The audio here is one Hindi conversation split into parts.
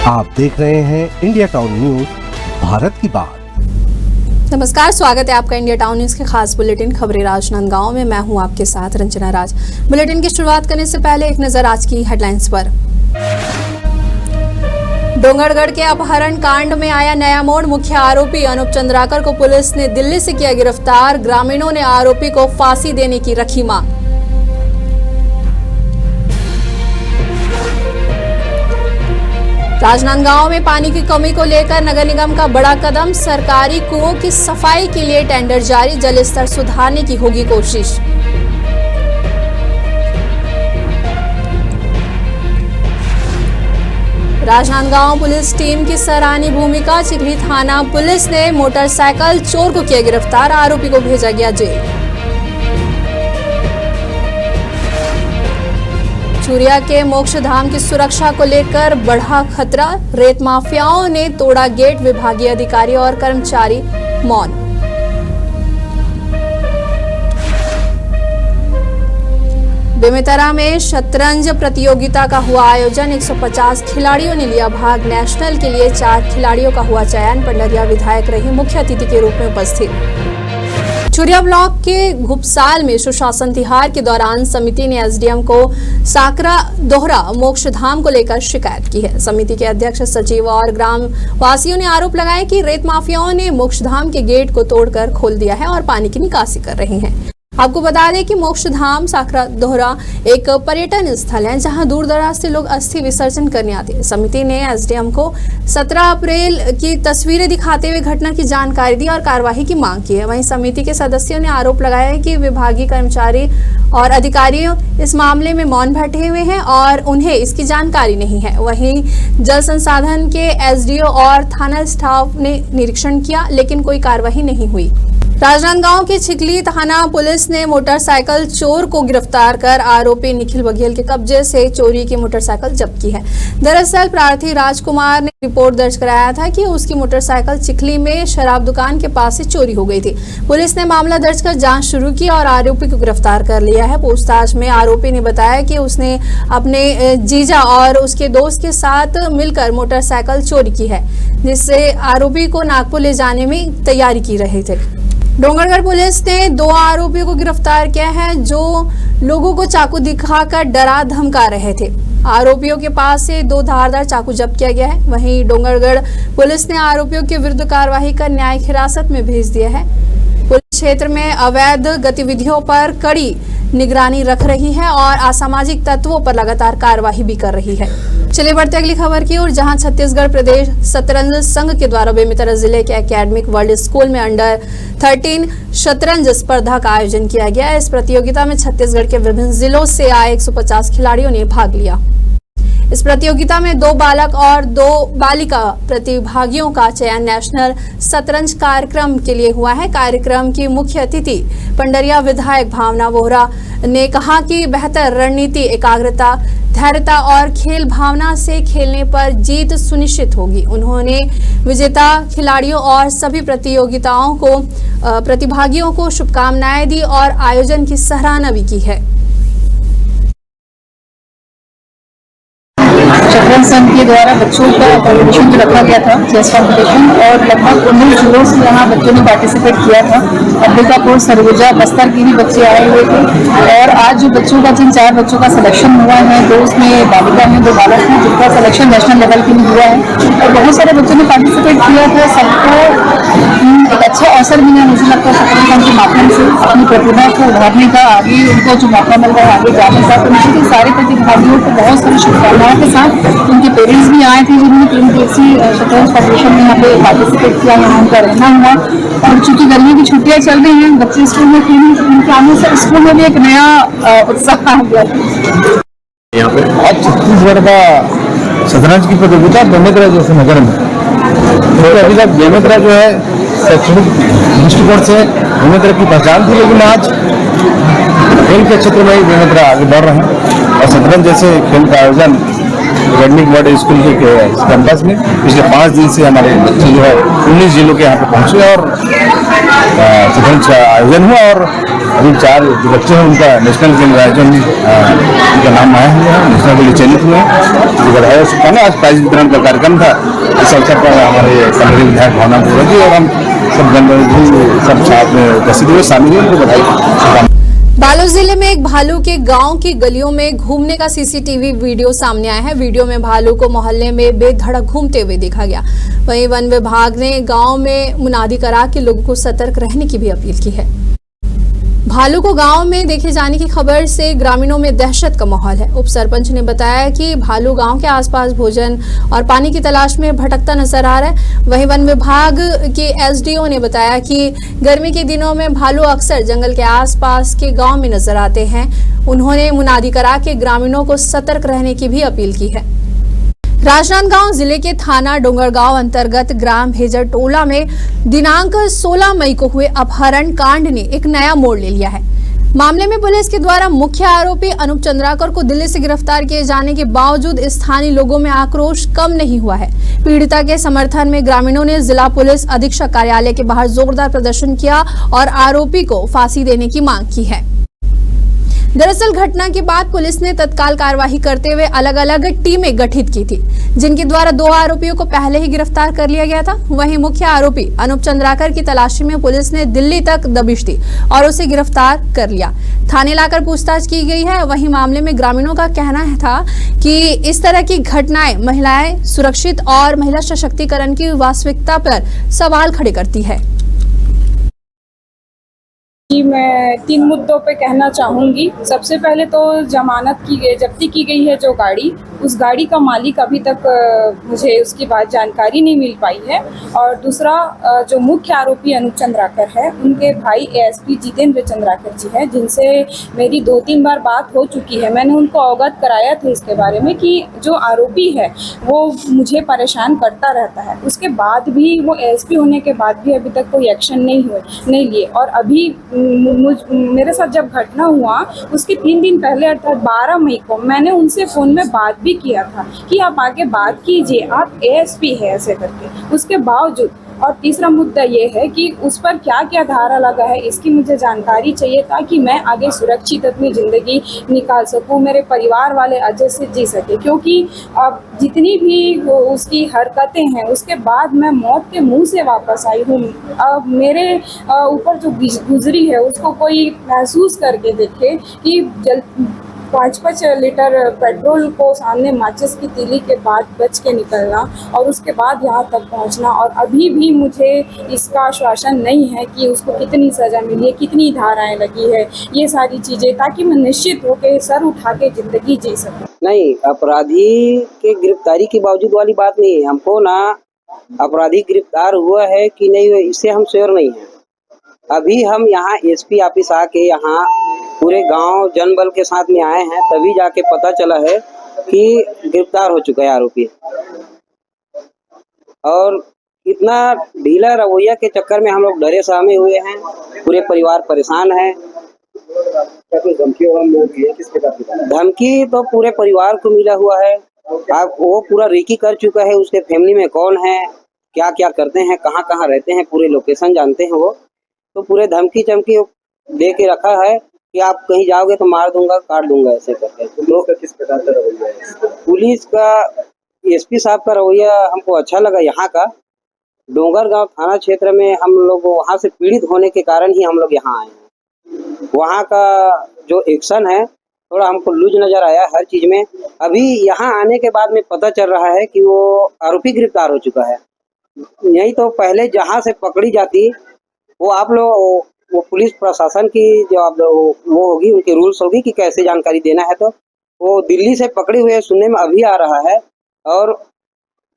आप देख रहे हैं इंडिया टाउन न्यूज, भारत की बात। नमस्कार, स्वागत है आपका इंडिया टाउन न्यूज के खास बुलेटिन खबरें राजनांदगांव में। मैं हूं आपके साथ रंजना राज। बुलेटिन की शुरुआत करने से पहले एक नजर आज की हेडलाइंस पर। डोंगरगढ़ के अपहरण कांड में आया नया मोड़। मुख्य आरोपी अनूप चंद्राकर को पुलिस ने दिल्ली से किया गिरफ्तार। ग्रामीणों ने आरोपी को फांसी देने की रखी मांग। राजनांदगांव में पानी की कमी को लेकर नगर निगम का बड़ा कदम। सरकारी कुओं की सफाई के लिए टेंडर जारी। जल स्तर सुधारने की होगी कोशिश। राजनांदगांव पुलिस टीम की सराहनीय भूमिका। चिखली थाना पुलिस ने मोटरसाइकिल चोर को किया गिरफ्तार। आरोपी को भेजा गया जेल। चूरिया के मोक्ष धाम की सुरक्षा को लेकर बढ़ा खतरा। रेत माफियाओं ने तोड़ा गेट। विभागीय अधिकारी और कर्मचारी मौन। बेमेतरा में शतरंज प्रतियोगिता का हुआ आयोजन। 150 खिलाड़ियों ने लिया भाग। नेशनल के लिए 4 खिलाड़ियों का हुआ चयन। पंडरिया विधायक रही मुख्य अतिथि के रूप में उपस्थित। चूरिया ब्लॉक के घुपसाल में सुशासन तिहार के दौरान समिति ने एसडीएम को साकरा दोहरा मोक्ष धाम को लेकर शिकायत की है। समिति के अध्यक्ष, सचिव और ग्राम वासियों ने आरोप लगाया कि रेत माफियाओं ने मोक्ष धाम के गेट को तोड़कर खोल दिया है और पानी की निकासी कर रहे हैं। आपको बता दें कि मोक्ष धाम साकरा दोहरा एक पर्यटन स्थल है जहां दूर दराज से लोग अस्थि विसर्जन करने आते हैं। समिति ने एसडीएम को 17 अप्रैल की तस्वीरें दिखाते हुए घटना की जानकारी दी और कार्यवाही की मांग की है। वहीं समिति के सदस्यों ने आरोप लगाया है कि विभागीय कर्मचारी और अधिकारी इस मामले में मौन बैठे हुए हैं और उन्हें इसकी जानकारी नहीं है। वहीं जल संसाधन के एसडीओ और थाना स्टाफ ने निरीक्षण किया लेकिन कोई कार्यवाही नहीं हुई। राजनांदगांव के चिखली थाना पुलिस ने मोटरसाइकिल चोर को गिरफ्तार कर आरोपी निखिल बघेल के कब्जे से चोरी की मोटरसाइकिल जब्त की है। दरअसल प्रार्थी राजकुमार ने रिपोर्ट दर्ज कराया था कि उसकी मोटरसाइकिल चिखली में शराब दुकान के पास से चोरी हो गई थी। पुलिस ने मामला दर्ज कर जांच शुरू की और आरोपी को गिरफ्तार कर लिया है। पूछताछ में आरोपी ने बताया कि उसने अपने जीजा और उसके दोस्त के साथ मिलकर मोटरसाइकिल चोरी की है, जिससे आरोपी को नागपुर ले जाने में तैयारी की रहे थे। डोंगरगढ़ पुलिस ने 2 आरोपियों को गिरफ्तार किया है जो लोगों को चाकू दिखाकर डरा धमका रहे थे। आरोपियों के पास से 2 धारदार चाकू जब्त किया गया है। वहीं डोंगरगढ़ पुलिस ने आरोपियों के विरुद्ध कार्रवाई कर न्यायिक हिरासत में भेज दिया है। पुलिस क्षेत्र में अवैध गतिविधियों पर कड़ी निगरानी रख रही है और असामाजिक तत्वों पर लगातार कार्रवाई भी कर रही है। चलिए बढ़ते अगली खबर की ओर, जहां छत्तीसगढ़ प्रदेश शतरंज संघ के द्वारा बेमेतरा जिले के एकेडमिक वर्ल्ड स्कूल में अंडर 13 शतरंज स्पर्धा का आयोजन किया गया। इस प्रतियोगिता में छत्तीसगढ़ के विभिन्न जिलों से आए 150 खिलाड़ियों ने भाग लिया। इस प्रतियोगिता में 2 बालक और 2 बालिका प्रतिभागियों का चयन नेशनल शतरंज कार्यक्रम के लिए हुआ है। कार्यक्रम की मुख्य अतिथि पंडरिया विधायक भावना वोहरा ने कहा कि बेहतर रणनीति, एकाग्रता, धैर्यता और खेल भावना से खेलने पर जीत सुनिश्चित होगी। उन्होंने विजेता खिलाड़ियों और सभी प्रतिभागियों को शुभकामनाएं दी और आयोजन की सराहना भी की है। शतरंज संघ के द्वारा बच्चों का कॉम्पिटिशन जो रखा गया था, चेस कॉम्पिटिशन, और लगभग 19 जिलों से यहाँ बच्चों ने पार्टिसिपेट किया था। अंबिकापुर, सरगुजा, बस्तर के भी बच्चे आए हुए थे। और आज जो बच्चों का जिन 4 बच्चों का सिलेक्शन हुआ है, 2 उसमें बालिका हैं, 2 बालक हैं, जिनका सिलेक्शन नेशनल लेवल के लिए हुआ है। और बहुत सारे बच्चों ने पार्टिसिपेट किया था। सबको एक अच्छा अवसर मिला, मुझे लगता है शतरंज संघ के माध्यम से अपनी प्रतिभा को उभारने का, आगे उनको जो मौका मिल रहा है आगे जाने का। तो मुझे सारे प्रतिभागियों को बहुत सारी शुभकामनाओं के साथ उनके पेरेंट्स भी आए थे जिन्होंने 3 दिवसीय शतरंज फेडरेशन में यहाँ पे पार्टिसिपेट किया, यहाँ उनका रहना हुआ। और चूंकि गर्मी की छुट्टियाँ चल रही हैं, बच्चे स्कूल में उनके आने से स्कूल में भी एक नया उत्साह आ गया। यहाँ पे आज छत्तीसगढ़ का शतरंज की प्रतियोगिता बेमेतरा जैसे नगर में, तो अभी तक बेमेतरा जो है शैक्षणिक दृष्टिकोण से बेमेतरा की पहचान थी, लेकिन आज खेल के क्षेत्र में ही बेमेतरा आगे बढ़ रहे हैं। और शतरंज जैसे खेल का आयोजन एकेडमिक वर्ल्ड स्कूल के कैंपस में पिछले 5 दिन से हमारे बच्चे जो है 19 जिलों के यहाँ पे पहुँचे और शतरंज का आयोजन हुआ। और अभी 4 जो बच्चे हैं उनका नेशनल के लिए आयोजन उनका नाम आया हुआ है, नेशनल के लिए चयनित हुए हैं। बधाई हो सकता है ना, आज प्राइज वितरण का कार्यक्रम था। इस अवसर पर हमारे कन्नौली विधायक भावना पूरा जी और हम सब जनप्रतिनिधि सब साथ में उपस्थित हुए, शामिल हुए, उनको बधाई। बालोद जिले में एक भालू के गांव की गलियों में घूमने का सीसीटीवी वीडियो सामने आया है। वीडियो में भालू को मोहल्ले में बेधड़क घूमते हुए देखा गया। वहीं वन विभाग ने गांव में मुनादी करा के लोगों को सतर्क रहने की भी अपील की है। भालू को गांव में देखे जाने की खबर से ग्रामीणों में दहशत का माहौल है। उप सरपंच ने बताया कि भालू गांव के आसपास भोजन और पानी की तलाश में भटकता नजर आ रहा है। वहीं वन विभाग के एसडीओ ने बताया कि गर्मी के दिनों में भालू अक्सर जंगल के आसपास के गांव में नजर आते हैं। उन्होंने मुनादी करा के ग्रामीणों को सतर्क रहने की भी अपील की है। राजनांदगांव जिले के थाना डोंगरगांव अंतर्गत ग्राम भेजर टोला में दिनांक 16 मई को हुए अपहरण कांड ने एक नया मोड़ ले लिया है। मामले में पुलिस के द्वारा मुख्य आरोपी अनूप चंद्राकर को दिल्ली से गिरफ्तार किए जाने के बावजूद स्थानीय लोगों में आक्रोश कम नहीं हुआ है। पीड़िता के समर्थन में ग्रामीणों ने जिला पुलिस अधीक्षक कार्यालय के बाहर जोरदार प्रदर्शन किया और आरोपी को फांसी देने की मांग की है। दरअसल घटना के बाद पुलिस ने तत्काल कार्रवाई करते हुए अलग अलग टीमें गठित की थी, जिनके द्वारा 2 आरोपियों को पहले ही गिरफ्तार कर लिया गया था। वहीं मुख्य आरोपी अनूप चंद्राकर की तलाशी में पुलिस ने दिल्ली तक दबिश दी और उसे गिरफ्तार कर लिया। थाने लाकर पूछताछ की गई है। वहीं मामले में ग्रामीणों का कहना था कि इस तरह की घटनाएं महिलाएं सुरक्षित और महिला सशक्तिकरण की वास्तविकता पर सवाल खड़े करती है। कि मैं 3 मुद्दों पे कहना चाहूँगी। सबसे पहले तो जब्ती की गई है जो गाड़ी, उस गाड़ी का मालिक अभी तक मुझे उसकी बात जानकारी नहीं मिल पाई है। और दूसरा, जो मुख्य आरोपी अनूप चंद्राकर है, उनके भाई एएसपी जितेंद्र चंद्राकर जी हैं, जिनसे मेरी 2-3 बार बात हो चुकी है। मैंने उनको अवगत कराया था इसके बारे में कि जो आरोपी है वो मुझे परेशान करता रहता है। उसके बाद भी वो एएसपी होने के बाद भी अभी तक कोई एक्शन नहीं लिए। और अभी मेरे साथ जब घटना हुआ उसके 3 दिन पहले अर्थात 12 मई को मैंने उनसे फ़ोन में बात भी किया था कि आप आगे बात कीजिए, आप एएसपी है ऐसे करके। उसके बावजूद, और तीसरा मुद्दा ये है कि उस पर क्या क्या धारा लगा है इसकी मुझे जानकारी चाहिए ताकि मैं आगे सुरक्षित अपनी ज़िंदगी निकाल सकूं, मेरे परिवार वाले अच्छे से जी सके। क्योंकि अब जितनी भी उसकी हरकतें हैं उसके बाद मैं मौत के मुंह से वापस आई हूँ। अब मेरे ऊपर जो गुजरी है उसको कोई महसूस करके देखे कि 5-5 लीटर पेट्रोल को सामने माचिस की तीली के बाद बच के निकलना और उसके बाद यहाँ तक पहुँचना, और अभी भी मुझे इसका आश्वासन नहीं है कि उसको कितनी सज़ा मिली है, कितनी धाराएं लगी है, ये सारी चीज़ें, ताकि मैं निश्चित होकर सर उठा के ज़िंदगी जी सकूँ। नहीं, अपराधी के गिरफ्तारी के बावजूद वाली बात नहीं है। हमको ना अपराधी गिरफ्तार हुआ है कि नहीं हुआ इससे हम श्योर नहीं है। अभी हम यहाँ एसपी ऑफिस आके यहाँ पूरे गांव जनबल के साथ में आए हैं, तभी जाके पता चला है कि गिरफ्तार हो चुका है आरोपी। और इतना ढीला रवैया के चक्कर में हम लोग डरे सहमे हुए हैं, पूरे परिवार परेशान है। धमकी तो पूरे परिवार को मिला हुआ है। आप वो पूरा रेकी कर चुका है, उसके फैमिली में कौन है, क्या क्या करते हैं, कहाँ कहाँ रहते हैं, पूरे लोकेशन जानते हैं वो। तो पूरे धमकी चमकी दे के रखा है कि आप कहीं जाओगे तो मार दूंगा, काट दूंगा, ऐसे करके। तो किस प्रकार का रवैया है पुलिस का? एसपी साहब का रवैया हमको अच्छा लगा। यहाँ का डोंगरगांव थाना क्षेत्र में हम लोग वहाँ से पीड़ित होने के कारण ही हम लोग यहाँ आए हैं। वहाँ का जो एक्शन है थोड़ा हमको लूज नजर आया हर चीज में। अभी यहाँ आने के बाद में पता चल रहा है कि वो आरोपी गिरफ्तार हो चुका है। नहीं तो पहले जहाँ से पकड़ी जाती वो आप लोग, वो पुलिस प्रशासन की जवाब वो होगी, उनके रूल्स होगी कि कैसे जानकारी देना है। तो वो दिल्ली से पकड़े हुए सुनने में अभी आ रहा है, और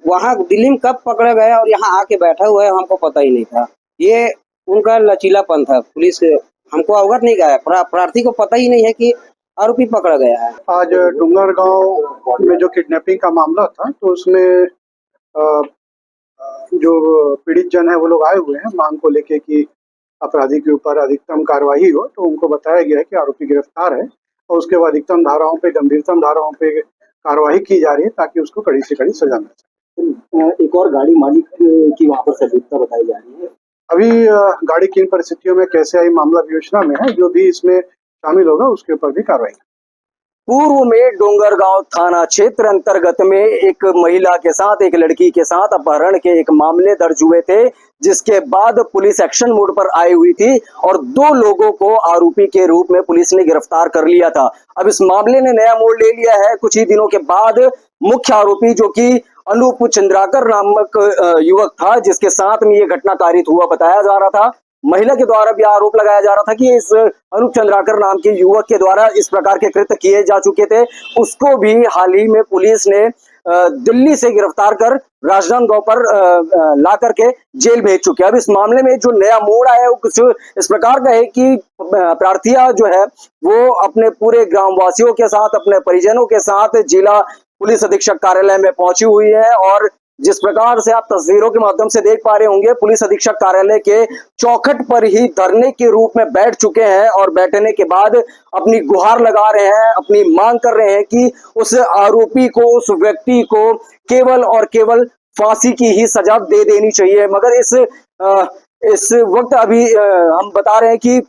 वहाँ दिल्ली में कब पकड़ा गया और यहाँ आके बैठा हुआ है हमको पता ही नहीं था। ये उनका लचीलापन था। पुलिस हमको अवगत नहीं गया, प्रार्थी को पता ही नहीं है कि आरोपी पकड़ा गया है। आज डोंगरगांव में जो किडनैपिंग का मामला था, तो उसमें जो पीड़ित जन है वो लोग आए हुए हैं मांग को लेके कि अपराधी के ऊपर अधिकतम कार्रवाई हो। तो उनको बताया गया है कि आरोपी गिरफ्तार है और उसके बाद अधिकतम धाराओं पे, गंभीरतम धाराओं पे कार्रवाई की जा रही है ताकि उसको कड़ी से कड़ी सजा मिल सके। एक और गाड़ी मालिक की वहाँ पर संलिप्तता बताई जा रही है। अभी गाड़ी किन परिस्थितियों में कैसे आई मामला विवेचना में है, जो भी इसमें शामिल होगा उसके ऊपर भी कार्रवाई। पूर्व में डोंगरगांव थाना क्षेत्र अंतर्गत में एक महिला के साथ, एक लड़की के साथ अपहरण के एक मामले दर्ज हुए थे, जिसके बाद पुलिस एक्शन मोड पर आई हुई थी और 2 लोगों को आरोपी के रूप में पुलिस ने गिरफ्तार कर लिया था। अब इस मामले ने नया मोड़ ले लिया है। कुछ ही दिनों के बाद मुख्य आरोपी, जो कि अनूप चंद्राकर नामक युवक था, जिसके साथ में ये घटना कारित हुआ बताया जा रहा था, महिला के द्वारा भी आरोप लगाया जा रहा था कि इस अनूप चंद्राकर नाम के युवक के द्वारा इस प्रकार के कृत्य किए जा चुके थे। उसको भी हाल ही में पुलिस ने दिल्ली से गिरफ्तार कर राजनांदगांव पर ला करके जेल भेज चुके हैं। अब इस मामले में जो नया मोड़ आया है वो कुछ इस प्रकार का है कि प्रार्थिया जो है वो अपने पूरे ग्रामवासियों के साथ, अपने परिजनों के साथ जिला पुलिस अधीक्षक कार्यालय में पहुंची हुई है और जिस प्रकार से आप तस्वीरों के माध्यम से देख पा रहे होंगे, पुलिस अधीक्षक कार्यालय के चौखट पर ही धरने के रूप में बैठ चुके हैं और बैठने के बाद अपनी गुहार लगा रहे हैं, अपनी मांग कर रहे हैं कि उस आरोपी को, उस व्यक्ति को केवल और केवल फांसी की ही सजा दे देनी चाहिए। मगर इस वक्त अभी हम बता रहे हैं कि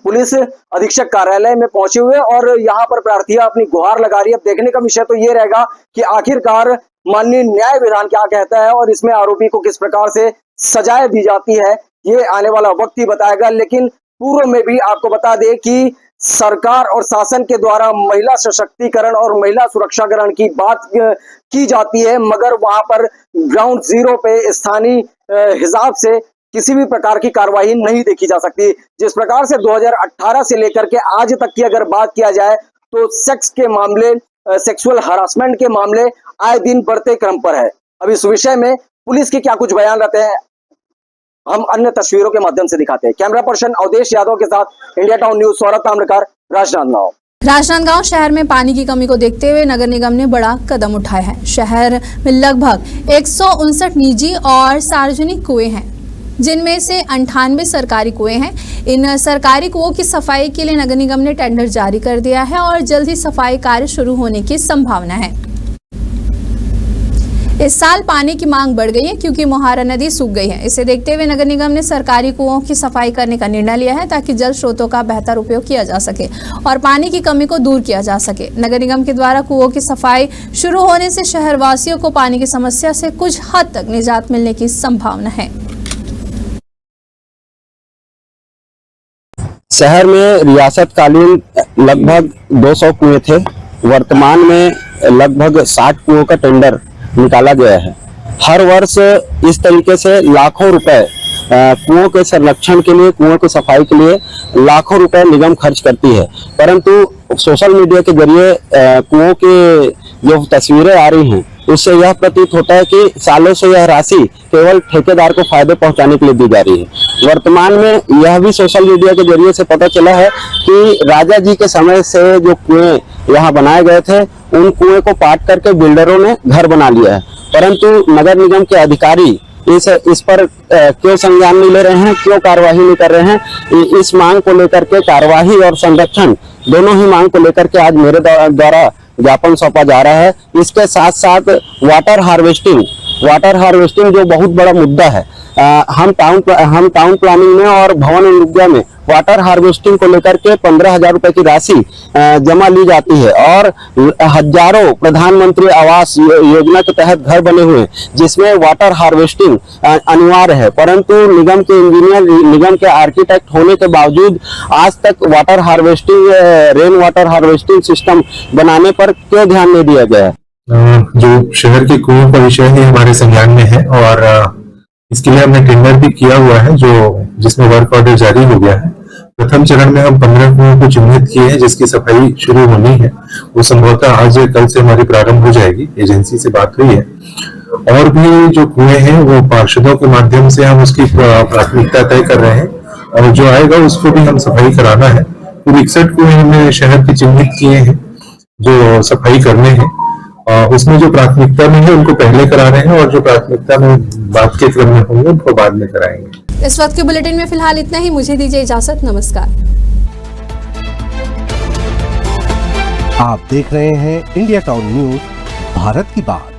पुलिस अधीक्षक कार्यालय में पहुंचे हुए और यहाँ पर प्रार्थिया अपनी गुहार लगा रही है। अब देखने का विषय तो ये रहेगा कि आखिरकार माननीय न्याय विधान क्या कहता है और इसमें आरोपी को किस प्रकार से सजाएं दी जाती है, ये आने वाला वक्त ही बताएगा। लेकिन पूर्व में भी आपको बता दें कि सरकार और शासन के द्वारा महिला सशक्तिकरण और महिला सुरक्षाकरण की बात की जाती है, मगर वहां पर ग्राउंड जीरो पे स्थानीय हिसाब से किसी भी प्रकार की कार्रवाई नहीं देखी जा सकती। जिस प्रकार से 2018 से लेकर के आज तक की अगर बात किया जाए तो सेक्स के मामले, सेक्सुअल हरासमेंट के मामले आए दिन बढ़ते क्रम पर है। अब इस विषय में पुलिस के क्या कुछ बयान रहते हैं, हम अन्य तस्वीरों के माध्यम से दिखाते हैं। कैमरा पर्सन अवधेश यादव के साथ India town news, Saurabh Tamrakar, Rajnandgaon. Rajnandgaon शहर में पानी की कमी को देखते हुए नगर निगम ने बड़ा कदम उठाया है। शहर में लगभग 159 निजी और सार्वजनिक कुएं हैं, जिनमें से 98 सरकारी कुएं हैं। इन सरकारी कुओं की सफाई के लिए नगर निगम ने टेंडर जारी कर दिया है और जल्द ही सफाई कार्य शुरू होने की संभावना है। इस साल पानी की मांग बढ़ गई है क्योंकि मोहारा नदी सूख गई है। इसे देखते हुए नगर निगम ने सरकारी कुओं की सफाई करने का निर्णय लिया है ताकि जल स्रोतों का बेहतर उपयोग किया जा सके और पानी की कमी को दूर किया जा सके। नगर निगम के द्वारा कुओं की सफाई शुरू होने से शहरवासियों को पानी की समस्या से कुछ हद तक निजात मिलने की संभावना है। शहर में रियासतकालीन लगभग 200 कुएं थे। वर्तमान में लगभग 60 कुओं का टेंडर निकाला गया है। हर वर्ष इस तरीके से लाखों रुपए कुओं के संरक्षण के लिए, कुओं की सफाई के लिए लाखों रुपए निगम खर्च करती है, परंतु सोशल मीडिया के जरिए कुओं की जो तस्वीरें आ रही हैं उससे यह प्रतीत होता है कि सालों से यह राशि केवल ठेकेदार को फायदे पहुंचाने के लिए दी जा रही है। वर्तमान में यह भी सोशल मीडिया के जरिए से पता चला है कि राजा जी के समय से जो कुएं यहाँ बनाए गए थे उन कुएं को पाट करके बिल्डरों ने घर बना लिया है, परंतु नगर निगम के अधिकारी इस पर क्यों संज्ञान नहीं ले रहे हैं, क्यों कार्यवाही नहीं कर रहे हैं। इस मांग को लेकर के कार्यवाही और संरक्षण दोनों ही मांग को लेकर के आज मेरे द्वारा ज्ञापन सौंपा जा रहा है। इसके साथ साथ वाटर हार्वेस्टिंग जो बहुत बड़ा मुद्दा है, हम टाउन प्लानिंग में और भवन अनुज्ञा में वाटर हार्वेस्टिंग को लेकर के 15,000 रुपए की राशि जमा ली जाती है और हजारों प्रधानमंत्री आवास योजना के तहत घर बने हुए हैं जिसमें वाटर हार्वेस्टिंग अनिवार्य है, परंतु निगम के इंजीनियर, निगम के आर्किटेक्ट होने के बावजूद आज तक water harvesting, rain water harvesting system बनाने पर क्यों ध्यान नहीं दिया गया है। जो शहर के कुओं का विषय है हमारे संज्ञान में है और इसके लिए हमने टेंडर भी किया हुआ है जिसमें वर्क ऑर्डर जारी हो गया है। प्रथम चरण में हम 15 कुओं को चिन्हित किए हैं जिसकी सफाई शुरू होनी है। वो संभवतः आज या कल से हमारी प्रारंभ हो जाएगी, एजेंसी से बात हुई है। और भी जो कुएं हैं वो पार्षदों के माध्यम से हम उसकी प्राथमिकता तय कर रहे हैं और जो आएगा उसको भी हम सफाई कराना है। कुल 61 कुएं हमने शहर के चिन्हित किए हैं जो सफाई करने हैं, उसमें जो प्राथमिकता में है उनको पहले करा रहे हैं और जो प्राथमिकता में बात के क्रम में होंगे उनको बाद में कराएंगे। इस वक्त के बुलेटिन में फिलहाल इतना ही। मुझे दीजिए इजाजत, नमस्कार। आप देख रहे हैं इंडिया टाउन न्यूज, भारत की बात।